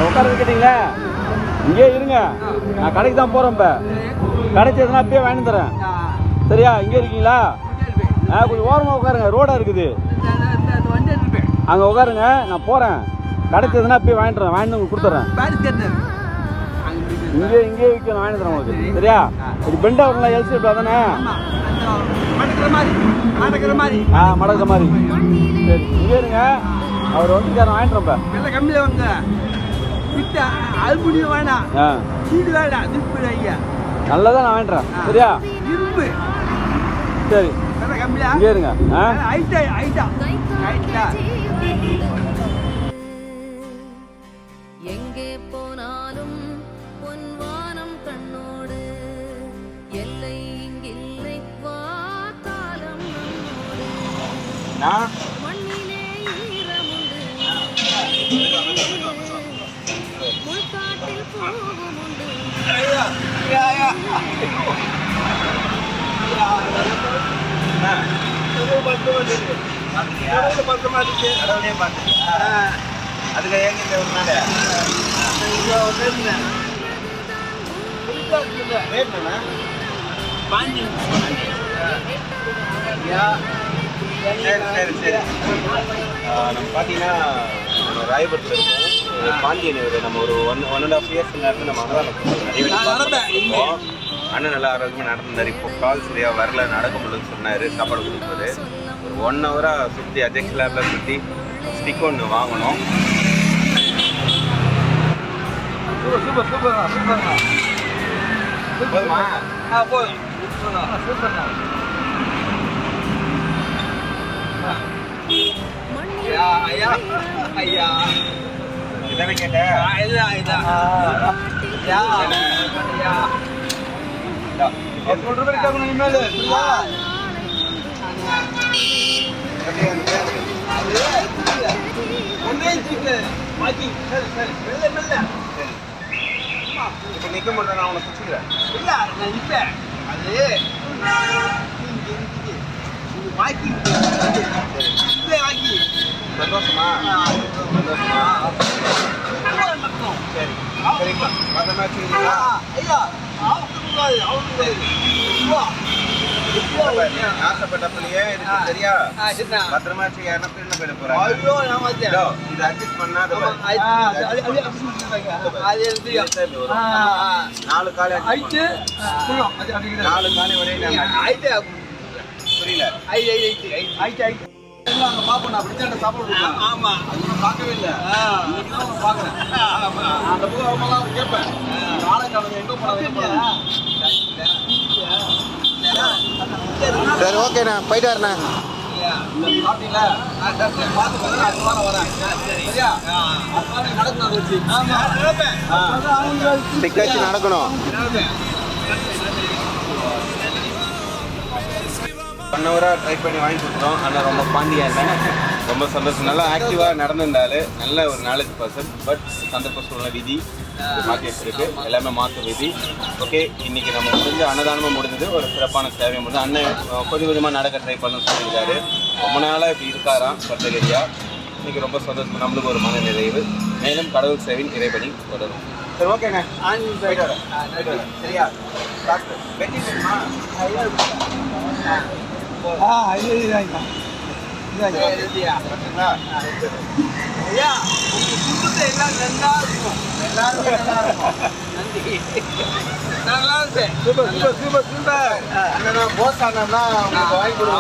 உட்கார கேட்டீங்களா? இங்கே இருங்க, நான் கடைக்கு தான் போகிறேன். இப்போ கிடைச்சதுன்னா அப்பயே வாங்கி தரேன். சரியா? இங்கே இருக்கீங்களா? கொஞ்சம் ஓரமாக உட்காருங்க, ரோடாக இருக்குது. அங்கே உட்காருங்க, நான் போகிறேன். கிடைச்சதுன்னா அப்பயே வாங்கிட்டுறேன், வாங்கிட்டு உங்களுக்கு கொடுத்துட்றேன். இங்கே விற்க நான் வாங்கி தரேன் உங்களுக்கு. சரியா? இது பெண்டா வரலாம், எல்சி தானே? மடக்கிற மாதிரி. சரி, இங்கே இருங்க, அவர் வந்து வாங்கிட்டுறேன். இப்போ கம்மியில் வாங்க, அல்புடி வேணாம், சீடு வேணாம், திருப்பி ஐயா நல்லதான் நான் வாங்கிட்டுறேன். சரியா? இரும்பு. சரி, இங்கே இருங்க. எங்கே போனாலும் பொன்வானம் கண்ணோடு, எல்லை இங்கில்லை வாத்தாலம் நம்மோடு, மண்ணிலே ஈரமுண்டு, முள்காட்டில் போகமுண்டு. அதுக்கு ஏங்க ஒரு நாள் சரி. நம்ம பார்த்தீங்கன்னா நம்ம ராயபுரத்தில் இருக்கோம். பாண்டியன் நம்ம ஒரு 1.5 இயர்ஸ் நேரத்தில் நம்ம அன்னதானம் அண்ணன் நல்லா ஆரோக்கியமாக நடந்தார். இப்போ கால் சரியாக வரல, நடக்க முடியலன்னு சொன்னார். சாப்பாடு கொடுப்பாரு. ஒரு 1 ஹவராக சுற்றி அஜெக்ஸ் லேபில் சுற்றி ஸ்டிக் ஒன்று வாங்கணும். போதுமா? போதும். ஐயா இதானே கேட்டேன். இப்ப நிக்க மாட்டேன், நான் உனக்கு பிடிச்சிக்கிறேன். இல்ல நான் நிப்பேன். அது வாக்கி சந்தோஷமா? சரி, சரிங்களா? பத்திரமா வச்சுக்கிறீங்களா? ஆசைப்பட்டப்பலையே இருக்கு. சரியா? பத்திரமா வச்சு யாருன்னா திரும்ப போயிட போறாங்க. இது அட்ஜஸ்ட் பண்ணாத 4 காலை 4 காலை ஒரே புரியல. பாப்பா அப்படி சாப்பாடு. ஆமா, பார்க்கவே இல்லை. பாக்குறேன் அந்த புத்தகமெல்லாம் கேட்பேன். நாளைக்கு எங்க போனா? சரி, ஓகேண்ணா, போயிட்டு வரேண்ணா. நடக்கணும். 1 ஹவராக ட்ரை பண்ணி வாங்கி கொடுத்தோம். ஆனால் ரொம்ப பாண்டியா இல்லை, ரொம்ப சந்தோஷம். நல்லா ஆக்டிவாக நடந்திருந்தாரு. நல்ல ஒரு நாலேஜ் பர்சன். பட் சந்தர்ப்ப சூழ்நிலை விதி மாற்றி வச்சிருக்கு. எல்லாமே மாற்ற விதி. ஓகே, இன்னைக்கு நம்ம முடிஞ்ச அன்னதானமும் முடிஞ்சது. ஒரு சிறப்பான சேவை முடிஞ்சு அண்ணன் கொஞ்சம் கொஞ்சமாக நடக்க ட்ரை பண்ணணும்னு சொல்லியிருக்காரு. ரொம்ப நாளாக இப்படி இருக்காராம் பட்டகரியா. இன்னைக்கு ரொம்ப சந்தோஷம், நம்மளுக்கு ஒரு மன நிறைவு. மேலும் கடவுள் சேவையின் இறைபணி தொடரும். சரி, ஓகேண்ணே, போயிட்டு வரேன். சரியா? போஸ் ஆனா வாங்கி கொடுங்க.